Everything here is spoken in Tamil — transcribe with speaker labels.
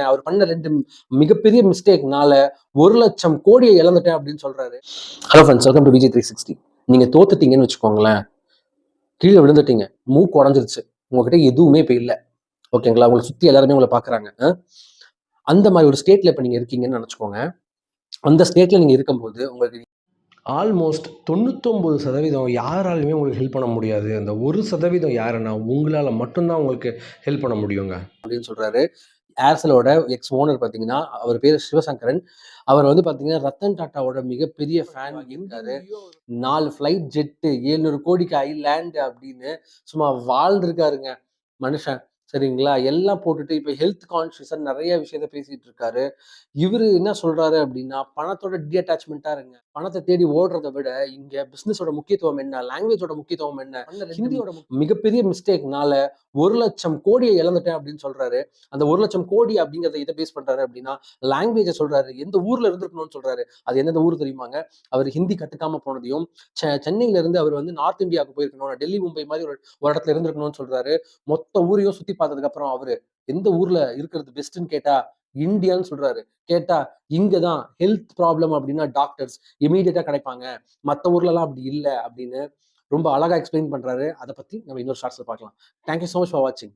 Speaker 1: அவர் பண்ண 2 மிகப்பெரிய மிஸ்டேக்னால 1,00,000 கோடியை இழந்துட்டேன் அப்படின்னு சொல்றாரு. Hello friends, welcome to Vijay 360. நீங்க தோத்துட்டீங்கன்னு வச்சுக்கோங்களேன், கீழே விழுந்துட்டீங்க, மூக்கு உடஞ்சிருச்சு, உங்ககிட்ட எதுவுமே இப்ப இல்லை, ஓகேங்களா? உங்களை சுத்தி எல்லாருமே உங்களை பாக்குறாங்க. அந்த மாதிரி ஒரு ஸ்டேட்ல இப்ப நீங்க இருக்கீங்கன்னு நினைச்சுக்கோங்க. அந்த ஸ்டேட்ல நீங்க இருக்கும்போது உங்களுக்கு ஆல்மோஸ்ட் 99% யாராலுமே உங்களுக்கு ஹெல்ப் பண்ண முடியாது. அந்த 1% யாருன்னா உங்களால மட்டும்தான் உங்களுக்கு ஹெல்ப் பண்ண முடியுங்க அப்படின்னு சொல்றாரு. ஏர்செலோட எக்ஸ் ஓனர் பார்த்தீங்கன்னா, அவர் பேர் சிவசங்கரன். அவர் வந்து பார்த்தீங்கன்னா, ரத்தன் டாட்டாவோட மிகப்பெரிய ஃபேன் இருக்காரு. 4 ஃப்ளைட் ஜெட்டு, 700 கோடிக்கு ஐலேண்ட் அப்படின்னு சும்மா வாழ்ந்திருக்காருங்க மனுஷன். சரிங்களா? எல்லாம் போட்டுட்டு இப்ப ஹெல்த் கான்ஷியஸா நிறைய விஷயத்த பேசிட்டு இருக்காரு. இவரு என்ன சொல்றாரு அப்படின்னா, பணத்தோட டிஅட்டாச்மெண்டா இருங்க. பணத்தை தேடி ஓடுறதை விட இங்க பிசினஸோட முக்கியத்துவம் என்ன, லாங்குவேஜோட முக்கியத்துவம் என்ன, ஹிந்தியோட மிகப்பெரிய மிஸ்டேக்னால 1,00,000 கோடியை இழந்துட்டேன் அப்படின்னு சொல்றாரு. அந்த 1,00,000 கோடி அப்படிங்கிறத இதை பேஸ் பண்றாரு அப்படின்னா, லாங்குவேஜை சொல்றாரு. எந்த ஊர்ல இருந்திருக்கணும்னு சொல்றாரு. அது எந்தெந்த ஊர் தெரியுமாங்க? அவர் ஹிந்தி கத்துக்காம போனதையும், சென்னையில இருந்து அவர் வந்து நார்த் இந்தியாவுக்கு போயிருக்கணும், டெல்லி மும்பை மாதிரி ஒரு இடத்துல இருந்திருக்கணும்னு சொல்றாரு. மொத்த ஊரையும் சுத்தி பார்த்ததுக்கு அப்புறம் அவரு எந்த ஊர்ல இருக்கிறது பெஸ்ட்ன்னு கேட்டா இந்தியான்னு சொல்றாரு. கேட்டா இங்கதான் ஹெல்த் ப்ராப்ளம் அப்படின்னா டாக்டர்ஸ் இமீடியட்டா கிடைப்பாங்க, மத்த ஊர்ல எல்லாம் அப்படி இல்லை அப்படின்னு ரொம்ப அழகா எக்ஸ்பிளைன் பண்றாரு. அதை பத்தி நம்ம இன்னொரு ஷார்ட்ஸ்ல பார்க்கலாம். Thank you so much for watching.